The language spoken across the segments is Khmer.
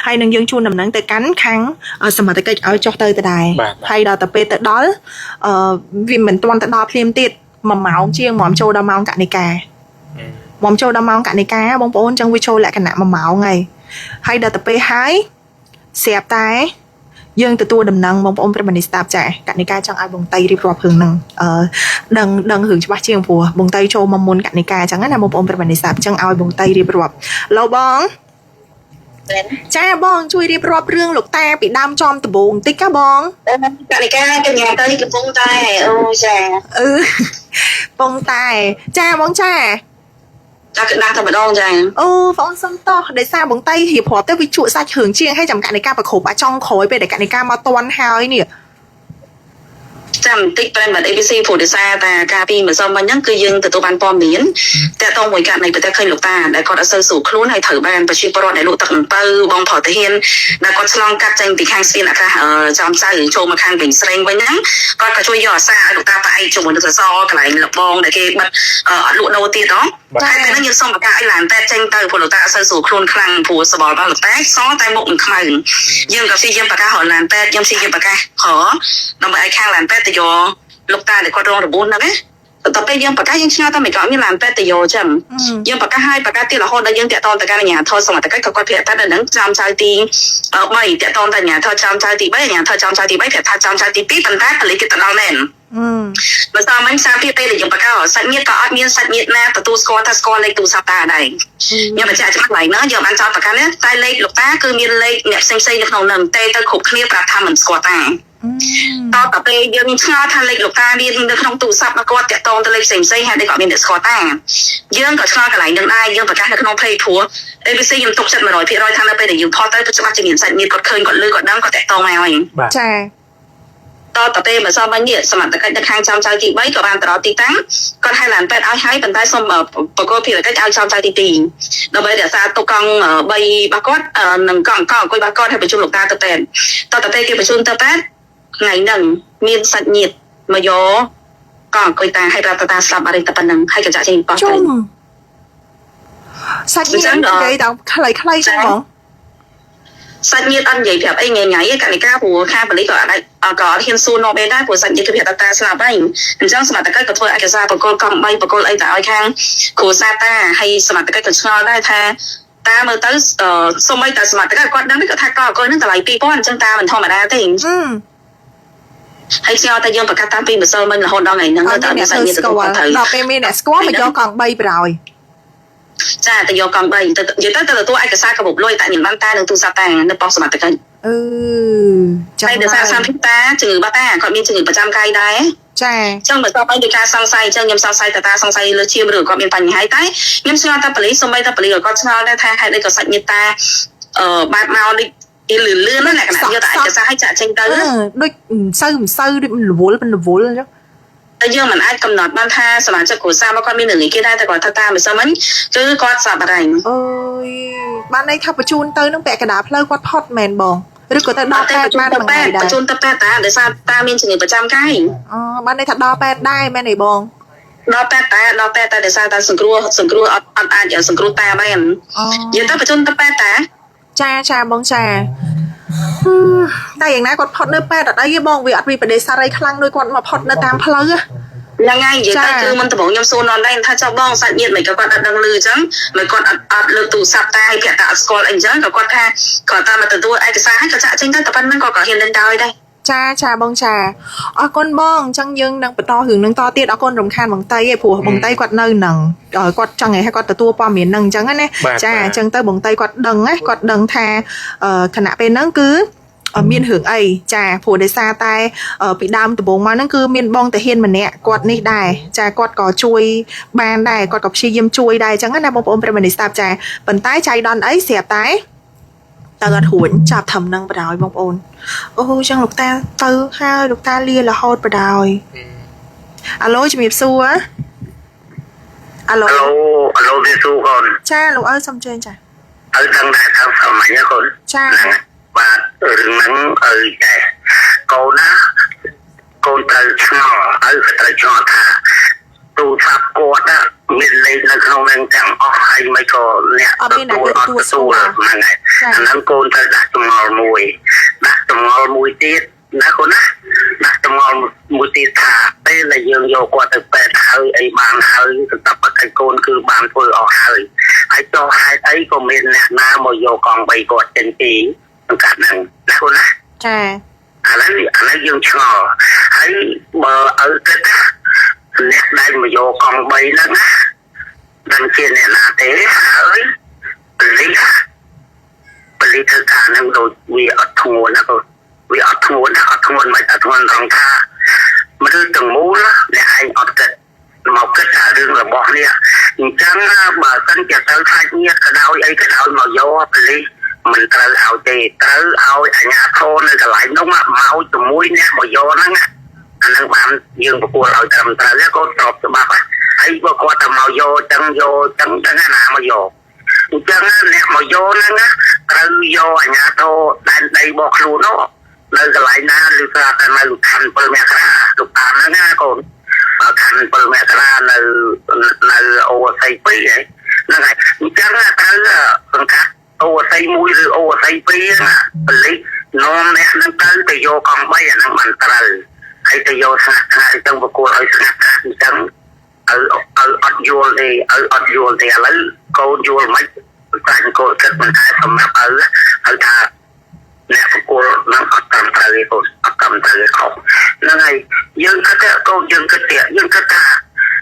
hay nâng dương chun nằm nắng tới cắn kháng xong mà tới cái ở cho tới tới đài hay đó tập tới đó vì mình toàn tới đó phim tiệt mà máu chiêng mỏm trâu đau máu cả này cả mỏm trâu đau máu cả này cá bông bông trong video lại cái nạm mà máu ngày hay đó tập hái xẹp tay dương từ tua đầm nâng bông bông mình đi stop chạy cả này ca trong ai bông tay đi vào hưởng nâng đằng hưởng cho bác chiêng phù bông tay trâu mong muốn cả này ca chẳng là bông bông mình đi stop trong ai bông tay đi vào lâu bong cha bong chui đi vào riêng lục ta bị đam chom từ bồn tích cá bong cả này ca cái nhà tới cái bông tay này ôi cha bông tay cha bong cha đang thầm đong cha phong sâm to để sao bóng tay hiệp hợp tới với chuỗi sa hưởng chiêng hay chậm cả này ca và khổ bà trong khối về để cả này ca mà toàn hào ấy nè chăm tích bên mặt ABC phủ để xa ta cà phê mà sau mà nhắc cứ dưng từ tôi ban pom miếnแต่ตรงเหมือนกันในประเทศเคยลูกตาได้ก็ได้ซื้อสู่คลุ้นให้ถือแบนประชิดปรอดในลูกตักเปิลบองพอตะเฮียนได้ก็ฉลองกัดจังติข้างซีนนะคะจอมใจโชว์มาข้างเป็นเสรงไว้นั้นก็กระช่วยย่อซาลูกตาไปโชว์มันจะซ้อกระไรหลับบองได้เก็บบัดลูกโนตีเนาะใช่แต่นั่นยังส่งปากกาไอ้หลานแต่จังเตอร์ผู้ลูกตาซื้อสู่คลุ้นคลังผู้สบอลบ้านลูกตาซ้อแต่หมกขมันยังกับซียังปากกาหอหลานแต่ยังซียังปากกาหอน้องไปไอ้ข้างหลานแต่โยลูกตาเด็กก็ร้องระบุนนะไหมต่อไปยังปากกายังเชื่อตั้งไม่ก่อนมีหลานแต่โยจำยังปากกาให้ปากกาตีละคนได้ยังแต่ตอนแต่การเนี่ยทอสมัยแต่ก็ก็เพียรแต่เดินจำใจตีไม่แต่ตอนแต่เนี่ยทอจำใจตีไม่เนี่ยทอจำใจตีไม่เพียรทอจำใจตีปีปันแต่ผลิตติดเราแน่นเมื่อตอนมันซาพี่เต้เลยยังปากกาสัตว์เมียก็อัดเมียสัตว์เมียนะประตูสกอร์ทัสกอร์เลยตูซาตาได้ยังมันจะจะไหลเนาะยังมันจอปากกาเนี่ยใต้เล็กลูกตาคือมีเล็กเนี่ยเซ็งเซ็งในขนมหนึ่งเต้ตะขุบเคลียบกับทำเหมือนสกอร์ตาต่อไปยังชอบทะเลลูกตาเรียนในขนมตูซับมาก็จะตรงทะเลเซ็งเซ็งให้ได้ก่อนมีเด็กสกอร์ตายังก็ชอบกันหลายเรื่องได้ยังปากกาในขนมเพลย์ทัวร์ABC ยังตกจัดมาหน่อยพี่ร้อยทางนั้นไปแต่ยังพอได้ปัจจุบันจะมีสัตว์มีกดเคยกดเลือกดน้ำกดแตะตรงมาเองใช่ต่อไปเหมือนซ้อมวันนี้สมัครแต่ก็จะค้างจำใจตีไว้กับบ้านตลอดตีตั้งก็ให้หลานเป็ดเอาใช้เป็นใต้ส้มปกติแล้วก็เอาจำใจตีเราไปเดี๋ยวซาตกกองใบบากอดหนึ่งกล่องก็คุยบากอดให้ไปชุมลูกตาตะเป็นต่อไปเกี่ยวกับชุมตะเป็ดไงหนึ่งมีสัตว์หยิบมาโยกล่องคุยตาให้ปลาตาสลับอะไรตะปันหนึ่งให้กระจายจริงปอดจุ่มสัตว์หยิบไงดาวใครใครจังหรอสัตว์ยืดอันใหญ่แบบไอ้ไงกันในก้าผัวข้าบริก่อนอะไรก่อนเฮียนซูโนเบได้ผัวสัตว์ยืดคือเพียตาสลับได้ถึงจ้างสมัครตะก้กับถ้วยอาจจะซาปกกองใบปกไอ้แต่ไอ้ข้างขู่ซาตาให้สมัครตะก้กับชอได้แท้ตาเมื่อตั้งสมัยแต่สมัครตะก้ก็ดังไม่ก็ทักก็นั่งแต่หลายปีป้อนจังตามันทอมาได้ติงให้เชียวแต่ยังปากกาตาปีเหมือนเซอร์มันละคนดองไงนั่งแต่เนี่ยสัตว์ยืดตัวถือเราเป็นมีเนี่ยสกอตมันย่อกองใบไปเลยจ้าแต่โยกองใบแต่แต่ตัวไอ้กระซ่ากระบอกลอยแต่หนึ่งบ้านตาหนึ่งตูซาตาในปองสมัครตะกันใช่เดี๋ยวซาซามพิตาจือบ้าตาก็มีจือประจำกายได้ใช่จังเหมือนต่อไปในการสังไซจังยำสังไซแต่ตาสังไซเลือดเชี่ยวหรือก็มีปัญหาใต้ยำเชื่อตาปลีสมัยตาปลีก็ชอบได้แท้ให้ได้ก็สัญญาตาบาดเมาดิหรือเลื่อนนั่นแหละขนาดเดียวแต่ไอ้กระซ่าให้จ่าเชิงเตอร์ด้วยซื่อด้วยมันโว้เลยจ้ะแต่ยังมันอาจกำหนดบ้านท่าสมาชิกกูทราบว่าก็มีหนึ่งอีกได้แต่ก่อนตาเหมือนสมัยคือก็สอบอะไรบ้านในทับประจุนเตอร์ต้องแปะกระดาษเพลย์วัดพอดแมนบองหรือก็แต่ดอแปดบ้านบางไงได้ประจุนตะแปดตาเดี๋ยวซาตามีสิ่งประจำใกล้บ้านในทับดอแปดได้แม่ไหนบองดอแปดตาเดี๋ยวซาตาสังครูอ่านอย่างสังครูตาบ้านเดี๋ยวตาประจุนตะแปดตาชาบองชาแต่อย่างนั้นกดพอดเนื้อแปดได้ยี่บองวิอัดวีประเดี๋ยวซาไรคลั่งโดยกดมาพอดเนื้อตามเพลย์ยังไงอย่างนั้นคือมันตะบอกยำโซนอนได้ถ้าเจ้าบ้องสัตว์เย็นเหมือนกับกอดดังลือจังเหมือนกอดอัดเลือดตูสับตาให้เพียรตาสกอลเองจังกับกอดแท้ก่อนตามาตัวตัวไอ้กระซ่าให้กระจ่าจริงได้แต่ปันมันก็เห็นเดินดาวได้ชาบองชาก้นบ้องจังยังนังปะตอหึงนังตอเตี้ยก้นรำคาญบางไตไอ้ผัวบางไตกอดเนินหนังกอดจังไงให้กอดตัวปอมเหมียนหนังจังงั้นเนี่ยจังเตอร์บางไตกอดดังไงกอดดังแทขณะเป็นนั่งคือมีนหึงไอ้ผัวได้ซาตายปีดำตัวบงมานั่นคือมีนบองแต่เห็นมันเนี่ยกอดนี่ได้กอดก่อช่วยบานได้กอดกับชียมช่วยได้จังงั้นนะบางปมเป็นมันได้ทราบเป็นใต้ใจดอนไอ้เสียใต้ตากระถุนจับทำนั่งประดอยบางปมโอ้จังลูกตาตื้อห้าลูกตาเลียละฮอดประดอยอะโลจะมีสู้อะอะโลมีสู้คนลูกสมเจนทางไหนทางสมัยนี้คนว่าถึงนั้นใจcôนะcô tự cho tự cho thà tu sắp cô đó មានលេខនៅក្នុងនឹងទាំងអស់ហើយមិនក៏អ្នកទទួលអត់ទទួលហ្នឹងហើយអាហ្នឹងកូនត្រូវដាក់ចម្ងល់មួយទៀតណាកូនណាដាក់ចម្ងល់មួយទៀតថាពេលដែលយើងយកគាត់ទៅពេទ្យហើយអីបានហើយសម្រាប់ឲ្យកូនគឺបានធ្វើអស់ហើយចុះហេតុអីក៏មានអ្នកណាមកយកកង់3គាត់ចេញពីសង្កាត់ហ្នឹងណាកូនណាចាឥឡូវយើងឆ្ងល់ហើយបើឪគិតអ្នកដែលមកយកកង់3ហ្នឹងមិនជាអ្នកណាទេហើយពលីធ្វើការហ្នឹងដូចវាអត់ធ្ងន់ណាក៏វាអត់ធ្ងន់មិនអត់ធ្ងន់ត្រង់ថាមនុស្សទាំងមូលអ្នកឯងអត់គិតមកគិតថារឿងរបស់នេះអញ្ចឹងបើសិនជាទៅខ្លាចញាតក៏ដោយអីក៏ដោយមកយកពលីមិនត្រូវឲ្យទេត្រូវឲ្យអាជ្ញាធរនៅកន្លែងនោះមកជាមួយអ្នកមកយកហ្នឹងអានឹងបានយើងប្រគល់ឲ្យត្រឹមត្រូវក៏ស្របច្បាប់ហើយបើគាត់ទៅមកយកចឹងដឹងណាមកយកអញ្ចឹងអ្នកមកយកហ្នឹងត្រូវយកអាជ្ញាធរដែនដីរបស់ខ្លួននោះនៅកន្លែងណាឬថាទៅនៅខណ្ឌ7មករាលោកតាមហ្នឹងណាកូនខណ្ឌ7មករានៅអូស័យ2ហ្នឹងហើយអញ្ចឹងត្រូវសង្កាត់អូស័យ1ឬអូស័យ2ពលិសនាំអ្នកហ្នឹងទៅយកកង់3អាហ្នឹងបានត្រូវហើយទៅយកស្ងាត់ថាអញ្ចឹងបកគោលឲ្យស្ងាត់ថាអញ្ចឹងឲ្យអត់យល់ទេឥឡូវកូនយល់មិនតែកូនគិតមិនតែសម្រាប់ឲ្យថាអ្នកបកគោលនឹងអត់តាមត្រូវទេកូនអត់តាមត្រូវទេខុសហ្នឹងហើយយើងគិតថាកូនយើងគិតថា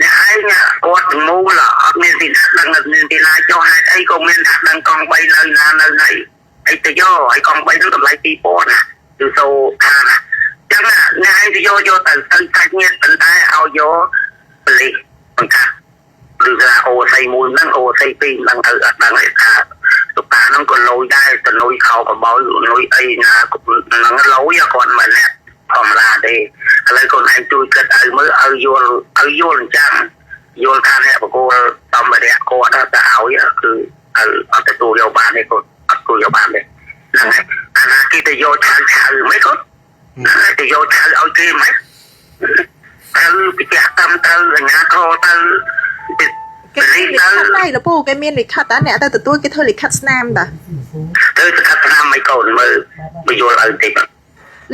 អ្នកឯងគាត់មូលអត់មានទីដឹងមានទីណាចុះហេតុអីក៏មានថាដឹងកង់3នៅណានៅណីអីទៅយកហើយកង់3ហ្នឹងតម្លៃ 2000 ណាគឺសូថាណាចឹងអ្នកឯងទៅយកទៅកាច់ញាតប៉ុន្តែឲ្យយកពលិសបង្កាត់ឬថាអូស័យ1ហ្នឹងអូស័យ2ហ្នឹងទៅអត់ដឹងទេថាសុខាហ្នឹងក៏លុយដែរទៅលុយខោកបោលុយអីណាហ្នឹងលុយគាត់មិនធម្មតាទេឥឡូវខ្លួនឯងជួយគិតឲ្យមើលឲ្យយល់អញ្ចឹងយល់ថាអ្នកបកគោលតាមរយៈគាត់ទៅឲ្យគឺអត់ទទួលយកបានទេគាត់អត់ទទួលយកបានទេហ្នឹងហើយអាណាគេទៅយកឆៅមិនគាត់ទៅយកឆៅឲ្យគេមិនត្រូវពិចារណាត្រូវអាជ្ញាធរទៅគេមានលិខិតដែរលពូគេមានលិខិតតាអ្នកទៅទទួលគេធ្វើលិខិតស្នាមតាទៅលិខិតស្នាមឲ្យកូនមើលបញ្យល់ឲ្យតិច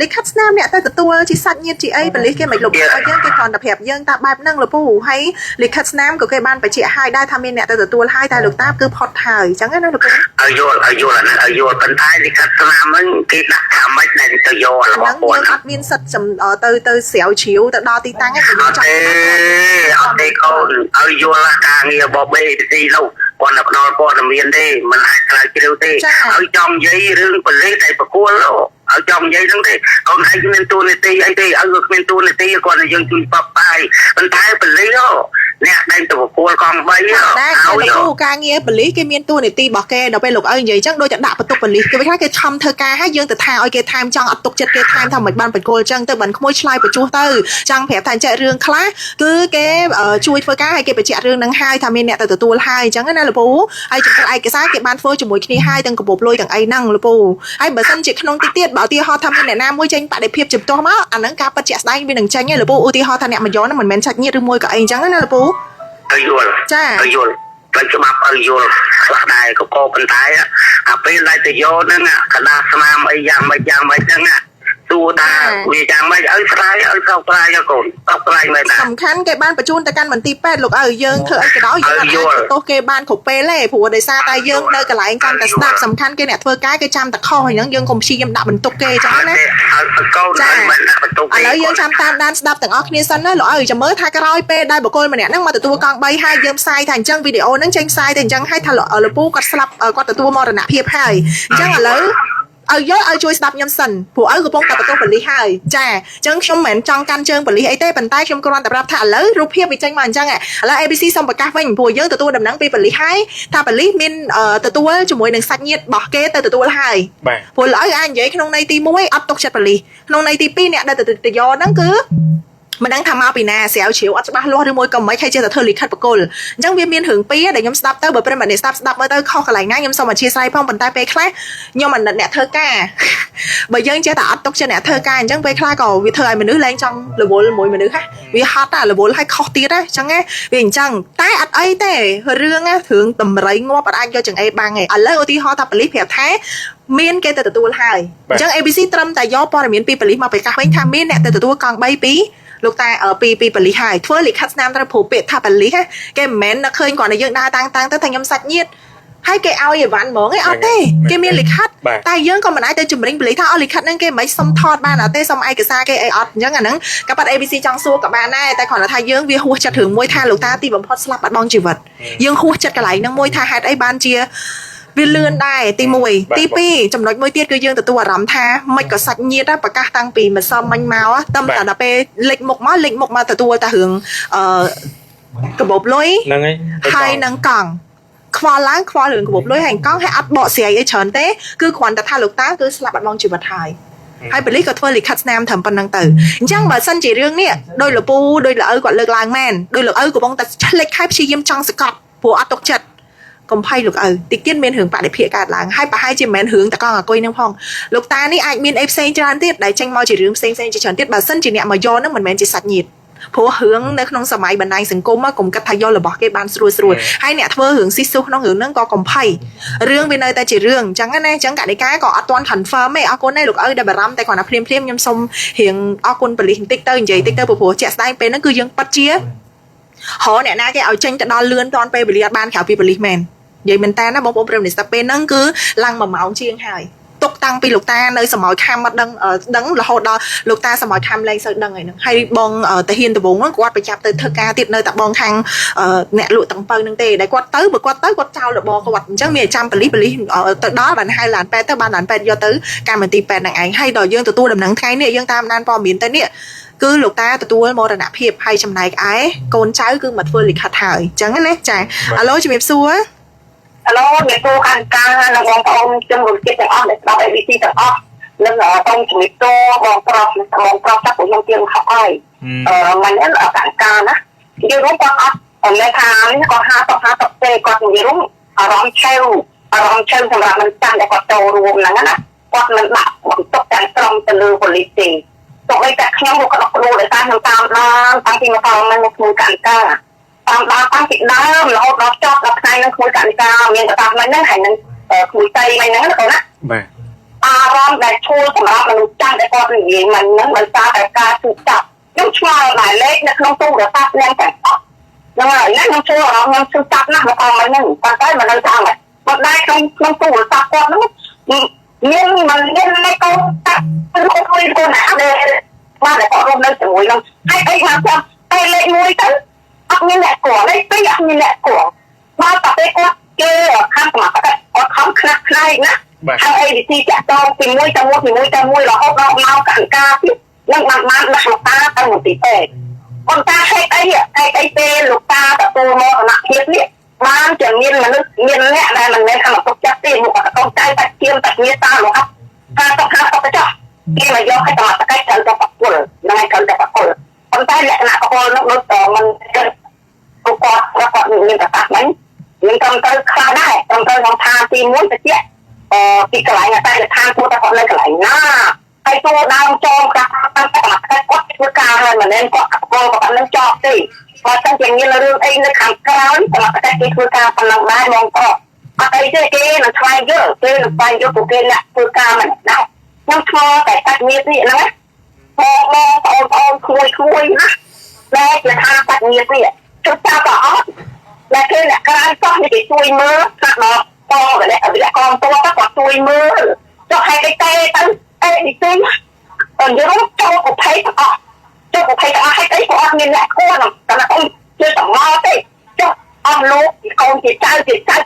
លិខិតស្នាមអ្នកទៅទទួលជាសាច់ញាតិជាអីប៉ូលីសគេមិនលុបឲ្យយើងគេគ្រាន់តែប្រាប់យើងតាមបែបហ្នឹងលពូហើយលិខិតស្នាមក៏គេបានបញ្ជាក់ឲ្យដែរថាមានអ្នកទៅទទួលហើយតែលោកតាគឺផុតហើយអញ្ចឹងណាលពូឲ្យយល់ប៉ុន្តែលិខិតស្នាមហ្នឹងគេដាក់ថាម៉េចដែលទៅយករបស់គាត់យើងអត់មានសិទ្ធទៅស្រាវជ្រាវទៅដល់ទីតាំងឯងយើងចង់អត់ទេកូនឲ្យយល់ការងាររបស់ BBC នោះគាត់នៅផ្ដល់ព័ត៌មានទេមិនអាចស្រាវជ្រាវទេឲ្យចង់និយាយរឿងប៉ូលីសតែប្រគល់ឲ្យចង់និយាយហ្នឹងទេកូនឯងគ្មានទូនាទីអីទេឲ្យគ្មានទូនាទីគាត់យើងជួយបបបាយប៉ុន្តែប៉ូលីសអ្នកដែលទៅប្រគល់កង់3ឲ្យការងារប៉ូលីសគេមានទូនាទីរបស់គេដល់ពេលលោកឪនិយាយអញ្ចឹងដូចតែដាក់បន្ទុកប៉ូលីសគេថាគេខំធ្វើការឲ្យយើងទៅថាឲ្យគេថែមចង់អត់ទុកចិត្តគេថែមថាមិនបានប្រគល់អញ្ចឹងទៅបានក្មួយឆ្លើយបញ្ចុះទៅចង់ប្រាប់ថាចេះរឿងខ្លះគឺគេជួយធ្វើការឲ្យគេបញ្ជាក់រឿងហ្នឹងហើយថាមានអ្នកទៅទទួលហើយអញ្ចឹងណាលពូហើយចំពោះឯកសារគេបានធ្វើជាមួយគ្នាហើយទាំងកាបូបលុយទាំងអីហ្នឹងលពូហើយបើសិនជាក្នុងទីទៀតបើឧទាហរណ៍ថាមានអ្នកណាមួយចេញបដិភាពជំទាស់មកអាហ្នឹងការពិតជាក់ស្ដែងវានឹងចេញឯងលពូឧទាហរណ៍ថាអ្នកមកយកហ្នឹងមិនមែនឆាច់ញាតឬមួយក៏អីអញ្ចឹងណាលពូឲ្យយល់ចាឲ្យយល់តែច្បាប់ឲ្យយល់ខ្លះដែរក៏ប៉ុន្តែអាពេលដែលទៅយកហ្នឹងកដាស្នាមអីយ៉ាងម៉េចហ្នឹងទោះថាវាយ៉ាងម៉េចឲ្យស្រាយឲ្យសោកស្រាយកូនសោកស្រាយមែនណាសំខាន់គេបានបញ្ជូនទៅកាន់មន្ទីរពេទ្យលោកឲ្យយើងធ្វើអីក៏ដោយយើងអត់ទោសគេបានគ្រប់ពេលទេព្រោះដោយសារតែយើងនៅកន្លែងចាំតែស្ដាប់សំខាន់គេអ្នកធ្វើការគេចាំតែខុសហើយហ្នឹងយើងកុំព្យាយាមដាក់បន្ទុកគេចឹងណាកូនមិនដាក់បន្ទុកឥឡូវយើងចាំតាមដានស្ដាប់ទាំងអស់គ្នាសិនណាលោកឲ្យចាំមើលថាក្រោយពេលដែលបុគ្គលម្នាក់ហ្នឹងមកទទួលកង់3ហើយយើងផ្សាយថាអញ្ចឹងវីដេអូហ្នឹងចេញផ្សាយទៅអញ្ចឹងឲ្យថាលោកពូគាត់ស្លាប់គាត់ទទួលមរណភាពហើយអញ្ចឹងឥឡូវឲ្យជួយស្ដាប់ខ្ញុំសិនព្រោះឪកំពុងតែបន្ទោសប៉ូលីសហើយចាអញ្ចឹងខ្ញុំមិនមែនចង់កាន់ជើងប៉ូលីសអីទេប៉ុន្តែខ្ញុំគ្រាន់តែប្រាប់ថាឥឡូវរូបភាពវាចេញមកអញ្ចឹងឥឡូវ ABC សូមប្រកាសវិញព្រោះយើងទទួលដំណឹងពីប៉ូលីសហើយថាប៉ូលីសមានទទួលជាមួយនឹងសាច់ញាតិរបស់គេទៅទទួលហើយព្រោះឥឡូវអាចនិយាយក្នុងន័យទី1អត់ទុកចិត្តប៉ូលីសក្នុងន័យទី2អ្នកដែលទៅយកហ្នឹងគឺ mình đang tham ao bị nè xéo chiếu ở ba lo đi môi cầm mấy khai chơi là thơ lịch khát bạc cồn chẳng biết miên hưởng pía để nhóm stop tới bởi bên mình để stop mới tới kho cả lại ngay nhóm sau mà chia sai phong bàn tay pe khác nhưng mà nè thơ ca bởi dân chơi tạo tóc cho nè thơ ca chẳng pe khác còn vì thơ ai mình nữ lên trong là bố mùi mình nữ khác vì hot là bố hay khó tiết á chẳng nghe vì chẳng tái ắt ấy thế rương á thường tầm rấy ngô bật anh cho chừng ai ba ngày ở lấy ô tí ho tập clip hẹp thái miên cái từ tu hai chẳng ABC trâm tại gió po là miên pi clip mà phải cả bánh tham miên nè từ tu còn bay píลูกตาปีปลีหายทั่วหลีคัดน้ำตะผูเป็ดท่าปลีฮะแกแม่นนักเคยก่อนในยังได้ตังแต่ทางยำสัตว์ยีดให้แกเอาอย่าหวานหมองให้เอาเต้แกมีหลีคัดตายยังก็มันไอเต้จุ่มริงปลีถ้าเอาหลีคัดนั่นแกไม่ซ้ำทอดบ้านเอาเต้ซ้ำไอกระซ่าแกไอออดยังอันนั้นกับปัด ABC จังซัวกับบ้านได้แต่ก่อนเราทายยังเวียหัวจะถึงมวยท่าลูกตาตีบ่พอสลับบัดบองจีวัดยังหัวจัดกระไหลนั่งมวยท่าฮัดไอบ้านเจียวิเลื่อนได้ตีมวยตีปีจำนวนมวยเตี้ยคือยังแต่ตัวรำท่าไม่ก็สักเงียดประกาศตั้งปีมันซ้อมมันเมาอ่ะตั้มแต่ละเปเล็กหมกมาแต่ตัวแต่หึงกระบอกลอยให้นางกังควาล้างควาเหลืองกระบอกลอยแห่งก้องให้อัดเบาเสียไอเฉินเต้คือควันแต่ท่าลูกตาคือสลับบัดมองจีบไทยให้ไปลิกกับทั่วลิคัดแนมทำปันนังตื่นยังมาสั้นจีเรื่องเนี่ยโดยหลับปูโดยหลับกว่าเลิกลางแมนโดยหลับกับบองแต่เล็กให้พี่ยิ้มจังสกัดผัวอัดตกจัดกลมไพ่ลูกติ๊กเกี้ยนเมนหึงปะได้เพียกาดหลังให้ปะให้จิมเมนหึงแต่ก็งกุยน้ำพองลูกตานี่ไอเมนเอฟเซนจานติดได้จังมอจีเรื่องเซนจีฉันติดบาสั้นจีเนี่ยมาย้อนนั่งเหมือนแมนจีสัตว์หยิดผัวหึงในขนมสมัยบรรณาสังคมว่ากลมกัดทายอหรือบอกเก็บบานสรุยให้เนี่ยเธอหึงซิซุน้องหึงนั่งก็กลมไพ่เรื่องเป็นในแต่จีเรื่องจังงั้นไงจังกะในก้าก็อัดตอนขันฟ้าไม่เอาคนในลูกได้บารำแต่ก่อนนะเพลียมยำส้มเหียงเอาคนไปลิงติ๊กเตอร์อย่างติ๊กเตอร์ผัวเจ๊สได้เป็นนั่นคือยังปัดเจี๊ยหอเนี่ยนะแกเอาจังจะดอนเลื่อนตอนไปบริยาบ้านข่าวปีบริแมนvậy mình ta nó bông bông này sắp bên nó cứ lăn mà mạo chiên hài tục tăng pi lục ta nơi sầm mỏi cam mặt đằng đằng là hồi đó lục ta sầm mỏi cam lên sợ đằng này hay bong tại hiên từ vùng nó quạtไปจับtừ thơ ca tiệt nơi tập bong thang nẹt lụi tầng pơ nâng tê để quạt tới quạt trao là bong quạt chắc mì trăm bali từ đó bạn hai làn pe tới ba làn pe do tới cam mình tì pe đằng ảnh hay đòi dương từ tu đầm nắng thay nè dương tam nan po miền tây nè cứ lục ta từ tu mô đàn hiệp hay chầm này cái con trái cứ mặt phơi lịch hạt hải chẳng nè chả alo chị em xua Alo, người cô khăn ca là mong ông chân một chiếcទាំងអស់ đọc ABC ទាំងអស់ នឹងôngជំរាបសួរបងប្រុសchắc củaខ្ញុំទៀងខកហើយមិនហ្នឹងកាំកាណាយើងរួមគាត់អត់មិនថានេះគាត់50ទេគាត់និយាយរួមអារម្មណ៍ឆេវសម្រាប់មិនចាំតែគាត់ចូលរួមហ្នឹងណាគាត់មិនដាក់បន្ទុកទាំងស្រុងទៅលើប៉ូលីសទេទោះបីតែខ្ញុំក៏គ្រូដោយសារខ្ញុំតាមដានតាំងពីម្ដងនៅក្នុងកាំកាតាមដានតាំងពីដើមរហូតដល់ចប់ដល់ថ្ងៃនឹងខ្លួនកាំកាមានតែតាមហ្នឹងហើយនឹងគួយតៃហ្នឹងណាបងណាបាទអារម្មណ៍ដែលឈួលសម្រាប់មនុស្សចាស់ដែលគាត់និយាយមិនហ្នឹងដោយសារតែការទូចាប់ខ្ញុំឆ្ងល់ដែរលេខនៅក្នុងទូរស័ព្ទហ្នឹងតែអស់ហ្នឹងហើយខ្ញុំជួអារម្មណ៍ខ្ញុំទូចាប់ណាស់មកអស់ហ្នឹងប៉ុន្តែមិននៅតាមហ្នឹងគាត់ដែរក្នុងទូរស័ព្ទគាត់ហ្នឹងមានលេខកូនតាគួយណាដែលមកតែគាត់រស់នៅជាមួយនឹងហើយអីមកគាត់តែលេខ1ទៅអត់មានអ្នកគួរលេខ2អត់មានអ្នកគួរមកតែគាត់គេខាងសមត្ថកិច្ចគាត់ខំខ្នះខ្នែងណាហើយ ABC ចាក់តងពីមួយទៅមួយរហូតដល់មកកណ្ការទៀតនឹងបានដាក់លោកតាទៅមន្ទីរពេទ្យប៉ុន្តែហេតុអីពេលលោកតាទទួលមរណភាពនេះបានជាមានមនុស្សមានអ្នកដែលមិនមែនខាងទុកចិត្តទេមកកូនចៅតាជាតាញាតាលោកអត់ការទៅខាងទៅចោះគេមកយកឲ្យសមត្ថកិច្ចទៅប្រគល់នឹងឲ្យទៅប្រគល់ប៉ុន្តែលក្ខណៈប្រគល់នោះមិនគាត់មានប្រសាសន៍ហ្នឹងយើងต้องទៅខ្លះដែរต้องទៅក្នុងឋានទី1ទៅទៀតពីកន្លែងតែឋានគាត់តែគាត់នៅកន្លែងណាហើយតួដើមចងគាត់តាមតែគាត់ធ្វើការហើយមិនមែនគាត់គាត់នឹងចោលទេគាត់តែជាមានរឿងអីនៅខាងក្រោយតែគាត់គេធ្វើការប៉ុណ្ណឹងដែរបងប្អូនអត់អីទេគេនឹងឆ្លៃយកគេនឹងស្វែងយកពួកគេអ្នកធ្វើការមិនដែរខ្ញុំឆ្លងតែកាច់មាននេះហ្នឹងបងគួយណាដែលជាថាកាច់មាននេះជុំចាប់អត់តែគេអ្នកក្រៅសោះនេះគេជួយមើលថាដល់តវិលកងតគាត់ជួយមើលចុះឲ្យគេទៅអេនេះទេអញ្ចឹងចូលប្រភេទទាំងអស់ឲ្យអីក៏អត់មានអ្នកគួរតែôngជួយតំងទេចុះអស់លោកកូនជាចៅ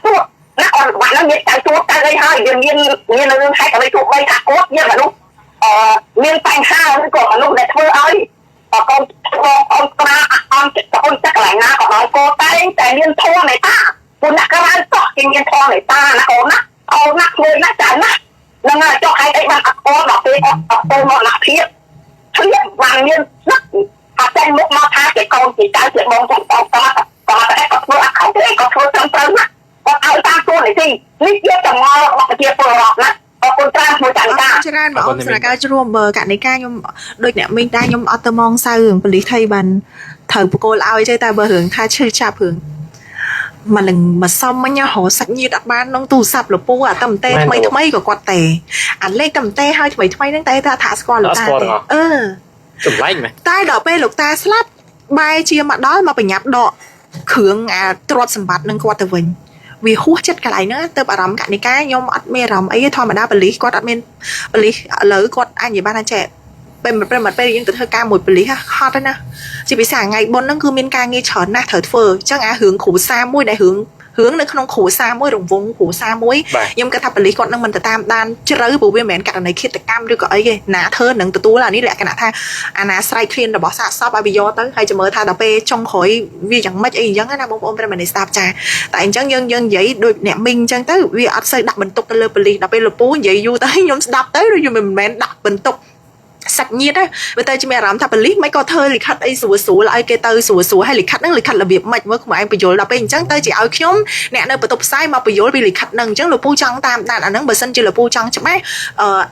ទួណាអត់បាត់ហ្នឹងមានចៅទួទៅអីហើយវាមានរឿងហេតុអ្វីទោះបីថាគាត់មានមនុស្សមានបញ្ហាឬក៏មនុស្សដែលធ្វើឲ្យកូនក្រាអូនទឹកកន្លែងណាក៏ដោយកូនតែមានធម៌មេត្តាពួកអ្នកក្រៅសោះគេមានធម៌មេត្តាណាអូនណាជួយណាចាណានឹងហើយចុះឲ្យអីបានអត់អូនដល់ពេលអត់ទៅមកណាភាពឈ្លៀតបានមានស្នឹកអ ចេញមុខមកថាជាកូនជាចៅជាបងជាបងគាត់តែគាត់ធ្វើអខុសទេគាត់ធ្វើត្រឹមត្រូវណាគាត់ឲ្យតាមខ្លួននេះនេះជាចំងល់របស់ប្រជាពលរដ្ឋណាអរគុណច្រើនមួយចា៎ច្រើនបងអូនស្រាការជួមបើកណិកាខ្ញុំដូចអ្នកមីងដែរខ្ញុំអត់ទៅមងសៅរឿងប៉ូលីសថៃបានត្រូវបកគោលឲ្យទេតែបើរឿងថាឈឺចាប់រឿងមកនឹងមកសុំមិញរកសាច់ញាតិអត់បានក្នុងទូរស័ព្ទលពូអាតំតេថ្មីថ្មីក៏គាត់ទេអាលេខតំតេឲ្យថ្មីថ្មីហ្នឹងតែថាស្គាល់លោកតាទេចម្លែកមែនតែដល់ពេលលោកតាស្លាប់បែរជាមកដល់មកបញ្ញាប់ដកគ្រឿងអាទ្រព្យសម្បត្តិនឹងគាត់ទៅវិញវាហួសចិត្តកន្លែងហ្នឹងទៅអារម្មណ៍កណិកាខ្ញុំអត់មានអារម្មណ៍អីធម្មតាប៉ូលីសគាត់អត់មានប៉ូលីសឥឡូវគាត់អាចនិយាយបានថាចេះពេលយើងទៅធ្វើការមួយប៉ូលីសហត់ណាជាពិសេសថ្ងៃបុណ្យហ្នឹងគឺមានការងារច្រើនណាស់ត្រូវធ្វើអញ្ចឹងអារឿងគ្រូសាមួយដែលរឿងនៅក្នុងគ្រួសារមួយរង្វង់គ្រួសារមួយខ្ញុំគិតថាប៉ូលីសគាត់នឹងមិនទៅតាមដានជ្រៅព្រោះវាមិនមែនករណីឃាតកម្មឬក៏អីទេណាធ្វើនឹងទទួលអានេះលក្ខណៈថាអាណាស្រ័យឃ្លានរបស់សាកសពឲ្យវាយកទៅហើយចាំមើលថាដល់ពេលចុងក្រោយវាយ៉ាងម៉េចអីអញ្ចឹងណាបងប្អូនប្រិយមិត្តស្ដាប់ចាតែអញ្ចឹងយើងនិយាយដូចអ្នកមីងអញ្ចឹងទៅវាអត់សូវដាក់បន្ទុកទៅលើប៉ូលីសដល់ពេលលពូនិយាយយូរទៅខ្ញុំស្ដាប់ទៅដូចខ្ញុំមិនមែនដាក់បន្ទុកសាច់ញាតិវាទៅជាមានអារម្មណ៍ថាប៉ូលីសមិនក៏ធ្វើលិខិតអីស្រួលឲ្យគេទៅស្រួលហើយលិខិតហ្នឹងលិខិតរបៀបម៉េចមើលខ្លួនឯងបញ្យល់ដល់ពេលអញ្ចឹងទៅជាឲ្យខ្ញុំអ្នកនៅបន្ទប់ផ្សាយមកបញ្យល់ពីលិខិតហ្នឹងអញ្ចឹងលោកពូចង់តាមដានអាហ្នឹងបើសិនជាលោកពូចង់ច្បាស់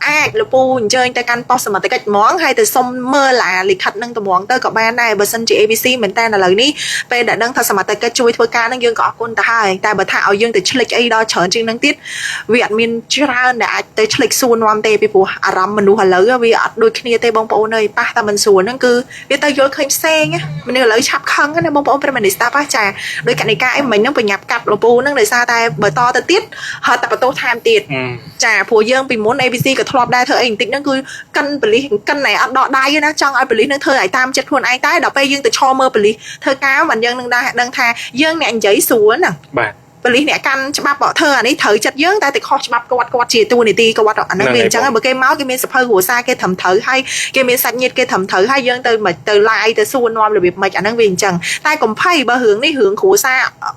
អាចលោកពូអញ្ជើញទៅកាន់ប៉ុស្តិ៍សមត្ថកិច្ចហ្មងហើយទៅសុំមើលអាលិខិតហ្នឹងត្មងទៅក៏បានដែរបើសិនជា ABC មែនតើឥឡូវនេះពេលដែលដឹងថាសមត្ថកិច្ចជួយធ្វើការហ្នឹងយើងក៏អរគុណទៅហើយតែបើថាឲ្យយើងទៅឆ្លិចអីដល់ច្រើនជាងហ្នឹងទៀតវាអត់មានច្រើនដែលអាចទៅឆ្លិចសួរនាំទេពីព្រោះអារម្មណ៍មនុស្សឥឡូវវាអត់ដូចគ្នាទេបងប្អូនប៉ះតែមិនស្រួលហ្នឹងគឺវាទៅយល់ឃើញផ្សេងមនុស្សឥឡូវឆាប់ខឹងណាបងប្អូនប្រិយមិត្តស្ដាប់ចាដោយកណិកាអីមិញហ្នឹងបញ្ញាប់កាត់លពូហ្នឹងដោយសារតែបើតទៅទៀតហើយតែបន្ទោសថែមទៀតចាព្រោះយើងពីមុន ABC ក៏ធ្លាប់ដែរធ្វើអីបន្តិចហ្នឹងគឺកិនប៉ូលីសកិនណែអត់ដកដៃណាចង់ឲ្យប៉ូលីសហ្នឹងធ្វើឲ្យតាមចិត្តខ្លួនឯងតែដល់ពេលយើងទៅឈរមើលប៉ូលីសធ្វើការមិនយើងនឹងដឹងថាយើងអ្នកនិយាយស្រួលណាបាទប៉ូលីសអ្នកកាន់ច្បាប់បកធ្វើអានេះត្រូវចិត្តយើងតែទៅខុសច្បាប់គាត់ជាតួនាទីគាត់អាហ្នឹងវាអញ្ចឹងបើគេមកគេមានសភៅគ្រួសារគេត្រឹមត្រូវហើយគេមានសាច់ញាតិគេត្រឹមត្រូវហើយយើងទៅឡាយទៅសួរនាំរបៀបម៉េចអាហ្នឹងវាអញ្ចឹងតែកុំភ័យបើរឿងនេះរឿងគ្រួសារ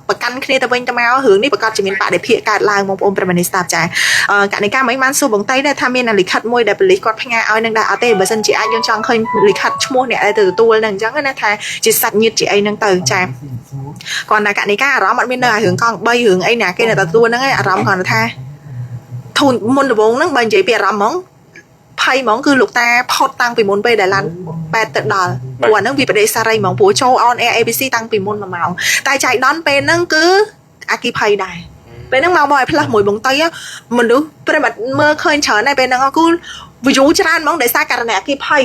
ប្រកាន់គ្នាទៅវិញទៅមករឿងនេះប្រកាសជាមានបដិភិកកើតឡើងបងប្អូនប្រិយមិត្តស្ដាប់ចាកណិកាមិនបានសួរបងតៃដែរថាមានលិខិតមួយដែលប៉ូលីសគាត់ផ្ញើឲ្យនឹងដែរអត់ទេបើសិនជាអាចយើងចង់ឃើញលិខិតឈ្មោះអ្នកដែលទៅទទួលនឹងអញ្ចឹងណាថាជាសាច់ញាតិជាអីហ្នឹងទៅចាគាត់ណាកណិកាអារម្មណ៍អត់មាននៅរឿងកង់3រឿងអីណាគេនៅតែទួលហ្នឹងឯងអារម្មណ៍គាត់ថាធូនមុនដំបូងហ្នឹងបើនិយាយពីអារម្មណ៍ហ្មងភ័យហ្មងគឺលោកតាផុតតាំងពីមុនពេលដែលឡានប៉ែតទៅដល់ព្រោះអាហ្នឹងវាបដិសេរីហ្មងព្រោះចូល on air ABC តាំងពីមុន1ម៉ោងតែចៃដន្យពេលហ្នឹងគឺអាគីភ័យដែរពេលហ្នឹងមកឲ្យផ្លាស់មួយបងតៃមនុស្សប្រិមត្តមើលឃើញច្រើនដែរពេលហ្នឹងគឺ view ច្រើនហ្មងដោយសារករណីអាគីភ័យ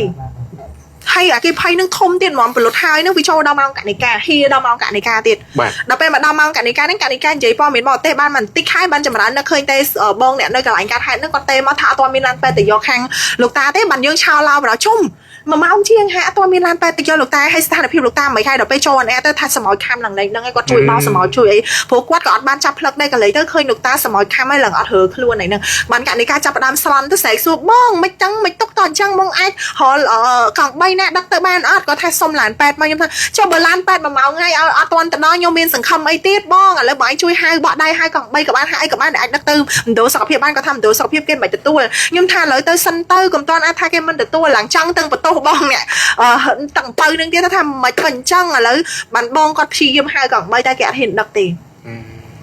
ហើយអាគីភ័យនឹងធំទៀតហ្មងពលុតហើយនឹងវាចូលដល់ម៉ោងកណិកាហៀដល់ម៉ោងកណិកាទៀតដល់ពេលមកដល់ម៉ោងកណិកាហ្នឹងកណិកានិយាយព័ត៌មានបរទេសបានបន្តិចហើយបានចម្រើននៅឃើញទេបងអ្នកនៅកន្លែងកាត់ហេតុហ្នឹងគាត់ទេមកថាអត់ទាន់មានឡានពេទ្យទៅយកខាងលោកតាទេបានយើងឆោឡោបដល់ជុំ1ម៉ោងជាងហាក់អត់ទាន់មានឡានពេទ្យទៅយកលោកតាហើយស្ថានភាពលោកតាមិនខែដល់ពេលចូលអនអែទៅថាសមោចខំឡើងលេងហ្នឹងឯងគាត់ជួយបោសមោចជួយអីព្រោះគាត់ក៏អត់បានចាប់ផ្លឹកដែរកន្លែងទៅឃើញលោកតាសមោចខំហើយឡើងអត់រើខ្លួនអីហ្នឹងបានកណិកាចាប់ផ្ដើមស្លន់ទៅស្រែកសួរបងមិនចឹងមិនទុកតអញ្ចឹងបងអាចហល់កង់3ណាដឹកទៅបានអត់គាត់ថាសុំឡានពេទ្យមកខ្ញុំថាចុះបើឡានពេទ្យ1ម៉ោងហើយអត់ទាន់ទៅដល់ខ្ញុំមានសង្ឃឹមអីទៀតបងឥឡូវបងជួយហៅបកដៃហៅកង់3ក៏បានហៅអីក៏បានអាចដឹកទៅមណ្ឌលសុខភាពបានគាត់ថាមណ្ឌលសុខភាពគេមិនទទួលខ្ញុំថាឥឡូវទៅសិនទៅកុំតាន់អាចថាគេមិនទទួលឡើងចង់ទាំងបន្ទោសបងអ្នកតាំងបើនឹងទៀតថាមិនក៏អញ្ចឹងឥឡូវបានបងគាត់ព្យាយាមហៅកង់3តែគេអត់ហ៊ានដឹកទេ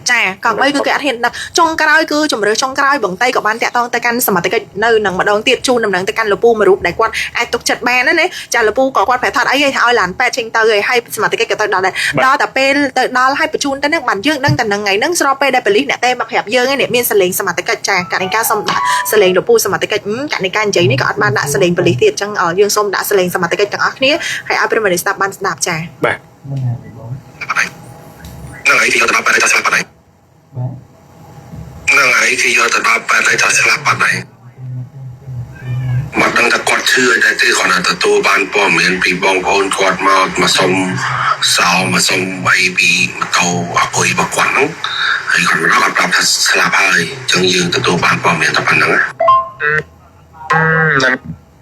ចាកង់3គឺគេអត់ហ៊ានដឹកចុងក្រោយគឺជំរឿចុងក្រោយបងតៃក៏បានតាក់ទងទៅកាន់សមត្ថកិច្ចនៅនឹងម្ដងទៀតជូនដំណឹងទៅកាន់លពូមួយរូបដែលគាត់អាចទុកចិត្តបានណាចាលពូក៏គាត់ប្រាប់ថាអីឲ្យឡានពេទ្យចេញទៅហើយសមត្ថកិច្ចក៏ទៅដល់ដែរដល់តែពេលទៅដល់ហើយបញ្ជូនទៅនឹងបានយើងដឹងតែនឹងថ្ងៃហ្នឹងស្របពេលដែលប៉ូលីសអ្នកទេមកប្រាប់យើងឯងមានសលេងសមត្ថកិច្ចចាកណិកាសុំដាក់សលេងលពូសមត្ថកិច្ចកណិកានិយាយនេះក៏អត់បានដាក់សលេងប៉ូលីសទៀតអញ្ចឹងយើងសូមដាក់សលេងសមត្ថកិច្ចទាំងអស់គ្នាហើយឲ្យប្រិយមិត្តស្ដាប់បានស្ដាប់ចាបាទហ្នឹងហើយទីគាត់បានតែស្លាប់បាត់ហើយហ្នឹងហើយទីគាត់បានតែស្លាប់បាត់ហើយមកដឹងថាគាត់ឈឺតែទីគាត់ទៅទទួលបានព័ត៌មានពីបងប្អូនគាត់មកសុំសោមកសុំអីពីម៉ូតូអពុយរបស់គាត់ហ្នឹងហើយគាត់មកដល់គាត់ប្រាប់ថាស្លាប់ហើយអញ្ចឹងយើងទទួលបានព័ត៌មានតែប៉ុណ្្នឹង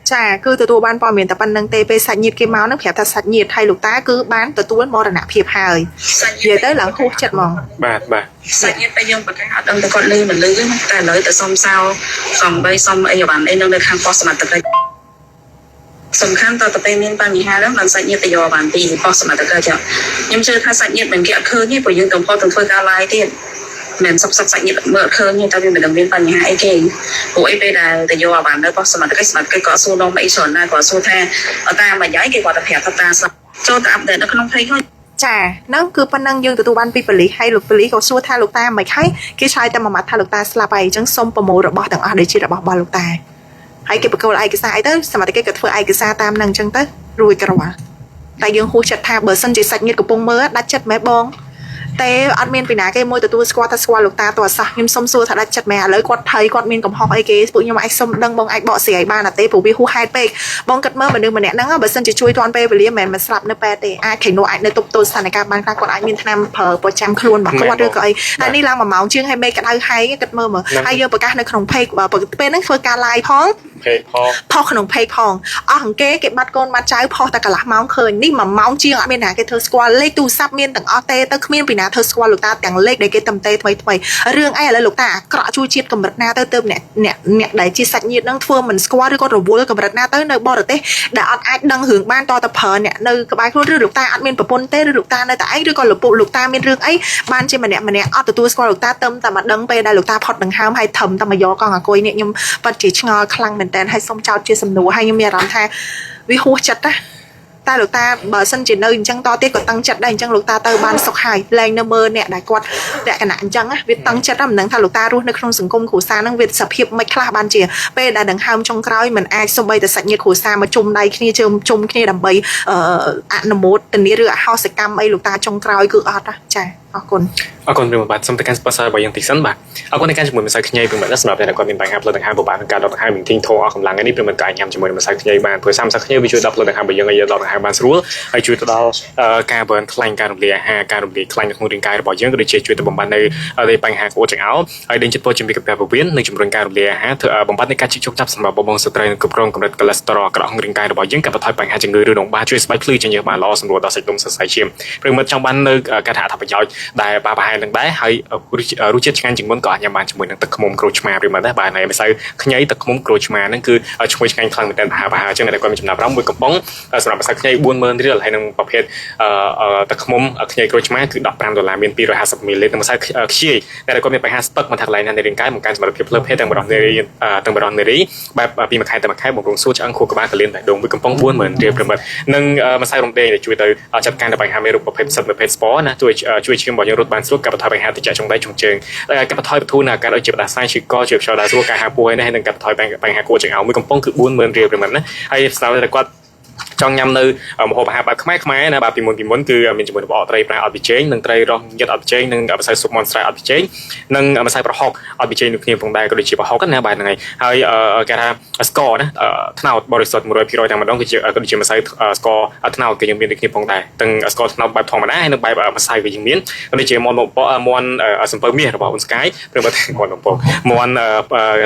ចាគឺទទួលបានព័ត៌មានតែប៉ុណ្្នឹងទេពេលសាច់ញាតិគេមកហ្នឹងប្រាប់ថាសាច់ញាតិថៃលោកតាគឺបានទទួលមរណភាពហើយនិយាយទៅឡើងហួសចិត្តហ្មងបាទសាច់ញាតិតែយើងប្រកាសអត់ដឹងតែគាត់លឺមិនលឺតែឥឡូវទៅសុំសោសំបីសុំអីវ៉ាន់អីនៅខាងប៉ុស្តិ៍សមត្ថកិច្ចស សំខាន់តទៅពេលមានបញ្ហាហ្នឹងបានសាច់ញាតិទៅយកបានពីបោះសមត្ថកិច្ចខ្ញុំជឿថាសាច់ញាតិមិនគេអត់ឃើញទេព្រោះយើងកំពុងតែធ្វើការ live ទៀតមិនសុខសាច់ញាតិមើលអត់ឃើញទេតែវាមិនដឹងមានបញ្ហាអីគេព្រោះអីពេលដែលទៅយកបាននៅបោះសមត្ថកិច្ចក៏សួរនំអីច្រើនណាស់ក៏សួរថាតាមមួយយ៉ាងគេគាត់ទៅប្រាប់ថាតាស្លាប់ចូលទៅអាប់ដេតនៅក្នុង page ចាហ្នឹងគឺប៉ុណ្ណឹងយើងទទួលបានពីប៉ូលីសហើយលោកប៉ូលីសក៏សួរថាលោកតាមិនខៃគេឆ្លើយតែមួយម៉ាត់ថាលោកតាស្លាប់ហើយអញ្ចឹងសូមប្រមូលរបស់ទាំងអស់ដែលជារបស់របស់លោកតាហើយគេបកគោលឯកសារអីទៅសមត្ថកិច្ចក៏ធ្វើឯកសារតាមហ្នឹងអញ្ចឹងទៅរួចរាល់តែយើងហួសចិត្តថាបើសិនជាសាច់ញាតិកំពុងមើលដាច់ចិត្តម៉ែបងតែអត់មានពីណាគេមួយទទួលស្គាល់ថាស្គាល់លោកតាតើសោះខ្ញុំសុំសួរថាដាច់ចិត្តម៉ែឥឡូវគាត់ថៃគាត់មានកំហុសអីគេពួកខ្ញុំអាចសុំដឹងបងអាចបកស្រាយឲ្យបានអត់ទេព្រោះវាហួសហេតុពេកបងគិតមើលមនុស្សម្នាក់ហ្នឹងបើសិនជាជួយទាន់ពេលវេលាមិនមែនស្លាប់នៅពេលទេអាចខេនោះអាចនៅទប់ទល់ស្ថានភាពបានខ្លះគាត់អាចមានថ្នាំប្រើប្រចាំខ្លួនរបស់គាត់ឬក៏អីហើយនេះឡើង1ម៉ោងជាងហើយមេក្តៅហើយគិតមើលហើយយើងប្រកាសនៅក្នុង page ពេលហ្នឹងធ្វើការ live ផងផុសក្នុង page ផងអស់អង្គគេបាត់កូនបាត់ចៅផុសតែកន្លះម៉ោងឃើញនេះ1ម៉ោងជាងអត់មានណាគេធ្វើស្គាល់លេខទូរស័ព្ទមានទាំងអស់ទេទៅគ្មានពីណាធ្វើស្គាល់លោកតាទាំងលេខដែលគេតំទេថ្មីរឿងអីឥឡូវលោកតាអាក្រក់ជួយជាតិកម្រិតណាទៅអ្នកដែលជាសាច់ញាតិនឹងធ្វើមិនស្គាល់ឬក៏រវល់កម្រិតណាទៅនៅបរទេសដែលអត់អាចដឹងរឿងបានតទៅប្រើអ្នកនៅក្បែរខ្លួនឬលោកតាអត់មានប្រពន្ធទេឬលោកតានៅតែឯងឬក៏លោកតាមានរឿងអីបានជាម្នាក់អត់ទទួលស្គាល់លោកតាតែមកដឹងពេលដែលលោកតាផុតដង្ហើមហើយធំតែមកយកកង់អាគុយនេះខ្ញុំពិតជាឆ្ងល់ខ្លាំងមែនតើហើយសូមចោទជាសំណួរហើយខ្ញុំមានអារម្មណ៍ថាវាហួសចិត្តណាតែលោកតាបើសិនជានៅអញ្ចឹងតទៀតក៏តឹងចិត្តដែរអញ្ចឹងលោកតាទៅបានសុខហើយលែងនៅមើលអ្នកដែលគាត់លក្ខណៈអញ្ចឹងវាតឹងចិត្តមិនដឹងថាលោកតារស់នៅក្នុងសង្គមគ្រួសារហ្នឹងវាសភាពមិនខ្លះបានជាពេលដែលដង្ហើមចុងក្រោយមិនអាចសូម្បីតែសាច់ញាតិគ្រួសារមកជុំដៃគ្នាជុំគ្នាដើម្បីអនុមោទនាឬអហោសកម្មអីលោកតាចុងក្រោយគឺអត់ចាអរគុណប្រិមបាទសូមទៅកាន់ sponsor របស់យើងតិចសិនបាទអរគុណในการជាមួយម្សៅខ្ញីប្រិមបាទសម្រាប់អ្នកដែលគាត់មានបញ្ហាផ្លូវដង្ហើមពិបាកក្នុងការដកដង្ហើមមានទីងធោអស់កម្លាំងនេះប្រិមបាទក៏អាចញ៉ាំជាមួយម្សៅខ្ញីបានព្រោះម្សៅខ្ញីវាជួយដល់ផ្លូវដង្ហើមរបស់យើងឲ្យដកដង្ហើមបានស្រួលហើយជួយទៅដល់ការ burn ខ្លាញ់ការរំលាយអាហារការរំលាយខ្លាញ់នៅក្នុងរាងកាយរបស់យើងក៏ដូចជាជួយទៅបំបត្តិនៅបញ្ហាក្អួតចង្អោរហើយដេញចិត្តពោះជំរាបកាពះពោះវៀននិងជំរុញការរំលាយអាហារធ្វើបំបត្តិនៃការជិះជោគចាប់សម្រាប់បងស្ត្រីនិងគ្រប់គ្រងកម្រិត cholesterol ក្រក្នុងរាងកាយរបស់យើងកាត់បន្ថយបញ្ហាជំងឺឬរោងបាជួយស្បែកភ្លឺជាញើសបានល្អសម្រួលដល់សាច់ដុំសរសៃឈាមប្រិមត្តចង់បាននៅការថាអត្ថប្រយោជន៍ដែលបាប្រហែលនឹងដែរហើយរសជាតិឆ្ងាញ់ជាងមុនក៏អាចញ៉ាំបានជាមួយនឹងទឹកឃ្មុំក្រូចឆ្មាប្រិមត្តដែរបាទហើយម្សៅខ្ញីទឹកឃ្មុំក្រូចឆ្មាហ្នឹងគឺឈ្ងុយឆ្ងាញ់ខ្លាំងមែនទែនប្រហែលអញ្ចឹងតែគាត់មានចំណាប់អារម្មណ៍មួយកំប៉ុងសម្រាប់ម្សៅខ្ញី 40000 រៀលហើយនឹងប្រភេទទឹកឃ្មុំខ្ញីក្រូចឆ្មាគឺ$15មាន250មីលីលីត្រនិងម្សៅខ្ជាយតែគាត់មានបញ្ហាស្ពឹកមកថាកន្លែងណានៃរាងកាយបង្កើនសមត្ថភាពភ្លើភេទទាំងបរិសុទ្ធនារីបែបពីមួយខែទៅមួយខែបំរុងសួរឆ្អឹងខួរក្បាលកលៀនបេះដូងមួយកំប៉ុង40000រៀលប្រិមត្តនិងម្សៅរំដេងដែលជួយទៅចាត់ការនៅបញ្ហាមេរោគប្រភេទផ្សិតប្រភេទស្ពរណាជួយឈាមរបស់យើងរត់បានស្រួលកាត់បន្ថយបញ្ហាទឹកចង្កេះចុងជើងកាត់បន្ថយបទូនការឲ្យជាបដាសាយឈឺកជាខ្យល់ដែរស្រួលការហាពោះហើយនឹងកាត់បន្ថយបញ្ហាគួរចង្អោរមួយកំប៉ុងគឺ40000រៀលប្រិមត្តណាហើយស្ដាប់តែគាត់ចង់ញ៉ាំនៅម្ហូបអាហារបែបខ្មែរណាបាទពីមុនគឺមានជាមួយរបបត្រីប្រៃអត់ប៊ីចេងនិងត្រីរ៉ស់យិតអត់ប៊ីចេងនិងម្សៅស៊ុបមន់ស្រែអត់ប៊ីចេងនិងម្សៅប្រហុកអត់ប៊ីចេងដូចគ្នាផងដែរក៏ដូចជាប្រហុកណាបាទហ្នឹងហើយគេថាស្ករណាត្នោតបរិសុទ្ធ 100% តែម្ដងគឺជាក៏ដូចជាម្សៅស្ករត្នោតក៏យើងមានដូចគ្នាផងដែរទាំងស្ករត្នោតបែបធម្មតាហើយនិងបែបម្សៅក៏យើងមានក៏ដូចជាមន់សំពៅមាសរបស់អូនស្កាយព្រមទាំងមន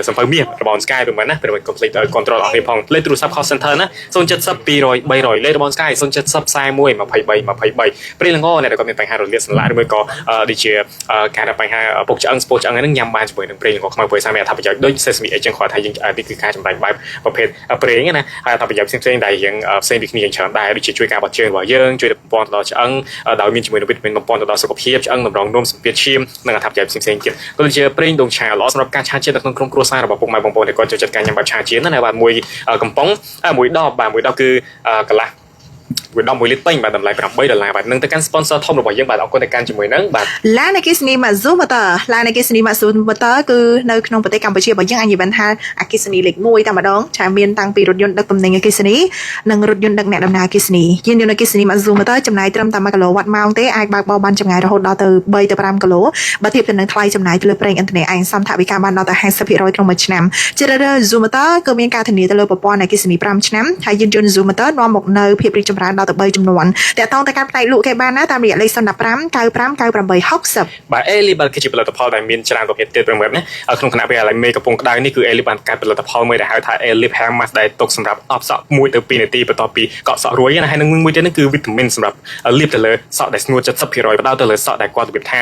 ់សំពៅមាសរបស់អូនស្កាយព្រមណាព្រម complete control អស់នេះផងលេខទូរស័ព្ទ call center ណា070 200 300លេខរបស់ Sky 070 41 23 ព្រៃលងអ្នកដែលគាត់មានបញ្ហារលាកសន្លាក់ឬមួយក៏ដូចជាការដែលបញ្ហាពុកឆ្អឹងស្ពោះឆ្អឹងហ្នឹងញ៉ាំបានជាមួយនឹងព្រៃលងខ្មៅព្រៃសាមានអត្ថប្រយោជន៍ដូច Sesame Egg ចឹងគាត់ថាយើងនេះគឺការចម្រាញ់បែបប្រភេទព្រៃណាហើយអត្ថប្រយោជន៍ផ្សេងៗដែលយើងផ្សេងពីគ្នាច្រើនដែរដូចជាជួយការបត់ជើងរបស់យើងជួយបំពេញទៅដល់ឆ្អឹងដោយមានជាមួយនឹងវីតាមីនបំពេញទៅដល់សុខភាពឆ្អឹងតម្រង់នោមសម្ពាធឈាមនិងអត្ថប្រយោជន៍ផ្សេងៗទៀតក៏ដូចជាព្រៃដងឆាល្អសម្រាប់ការឆាជាតិនៅក្នុងក្រុមគ្រួសាររបស់ពុកម៉ែបងប្អូនដែលគាត់ចូលចិត្តការញ៉ាំបែបឆាជាតិណាបាទមួយកំប៉ុងមួយដបបាទមួយដបគឺកន្លះមួយដប1លីត្រពេញបាទតម្លៃ$8បាទនឹងទៅកាន់ sponsor ធំរបស់យើងបាទអរគុណទៅកាន់ជាមួយនឹងបាទឡានអគ្គិសនី Mazu Motor ឡានអគ្គិសនី Mazu Motor គឺនៅក្នុងប្រទេសកម្ពុជារបស់យើងអាចនិយាយថាអគ្គិសនីលេខ1តែម្ដងចាមានតាំងពីរថយន្តដឹកទំនិញអគ្គិសនីនិងរថយន្តដឹកអ្នកដំណើរអគ្គិសនីយានយន្តអគ្គិសនី Mazu Motor ចំណាយត្រឹមតែ1គីឡូវ៉ាត់ម៉ោងទេអាចបើកបរបានចម្ងាយរហូតដល់ទៅ3ទៅ5គីឡូបើធៀបទៅនឹងថ្លៃចំណាយទៅលើប្រេងឥន្ធនៈឯកសមថវិកាបានដល់ទៅ 50% ក្នុងមួយឆ្នាំជារឿយៗ Mazu Motor គឺមានការធានាទៅលើប្រព័ន្ធអគ្គិសនី5ឆ្នាំហើយយានយន្ត Mazu Motor នាំមកនៅភាពរីកចម្រើនដល់ ទៅ3ចំនួនតែតងទៅការផ្នែកលក់គេបានណាតាមរយៈលេខ05959860 បាទអេលីបាទគឺជាផលិតផលដែលមានច្រើនប្រភេទទៀតប្រមាណណាក្នុងគណៈពេលឥឡូវមេកំពុងក្តៅនេះគឺអេលីបានកើតផលិតផលមួយដែលហៅថា Elip Hair Mask ដែលទុកសម្រាប់អបសក់1ទៅ2នាទីបន្ទាប់ពីកក់សក់រួចណាហើយនឹងមួយទៀតហ្នឹងគឺវីតាមីនសម្រាប់លាបទៅលើសក់ដែលស្ងួត 70%ផ្ដោតទៅលើសក់ដែលគាត់របៀបថា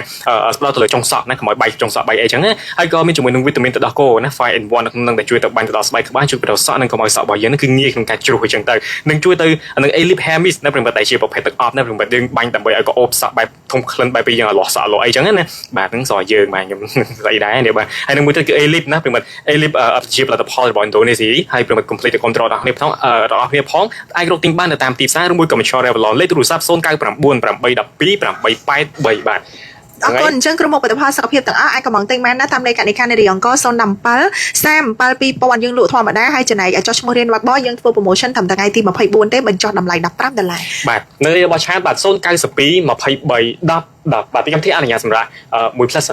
ផ្ដោតទៅលើចុងសក់ណាកុំឲ្យបែកចុងសក់បែកអីចឹងណាហើយក៏មានជាមួយនឹងវីតាមីនទឹកដោះគោណា 5 in 1នឹងដែលជួយទៅបាញ់ទៅដល់ស្បែកក្បាលជួយទៅដល់សក់និងកុំឲ្យសក់របស់យើងគឺងាយក្នុងការជ្រុះអញ្ចឹងទៅនឹងជួយទៅនឹង Elip Hair Mist ណាព្រមតែជាប្រភេទទឹកអប់ណាព្រមតែយើងបាញ់ដើម្បីឲ្យក៏អូបសក់បែបធំក្លិនបែបពីយើងឲ្យលាស់សក់លោអីចឹងណាបាទនឹងសរយើងបាទខ្ញុំស្អីដែរនេះបាទហើយនឹងមួយទៀតគឺ Elip ណាព្រមតែ Elip ជាផលិតផលរបស់ឥណ្ឌូនេស៊ីហើយព្រមតែ complete ទៅ control ដល់គ្នាផងរបស់គ្នាផងអាចរកទិញបាននៅតាមទីផ្សារឬមួយក៏ Mitchell Revlon លេខទូរស័ព្ទ0998128883បាទអរគុណអញ្ចឹងក្រុមមុខផលិតផលសុខភាពទាំងអស់អាចកំងទិញបានណាតាមលេខកណិកានារីអង្គរ017 372000យើងលក់ធម្មតាហើយចំណែកឲ្យចុះឈ្មោះរៀនវឹកបយើងធ្វើ promotion ត្រឹមថ្ងៃទី24ទេបញ្ចុះតម្លៃ$15បាទនៅរបស់ឆាតបាទ092 23 10បាទទីកម្មវិធីអនុញ្ញាតសម្រាប់1 plus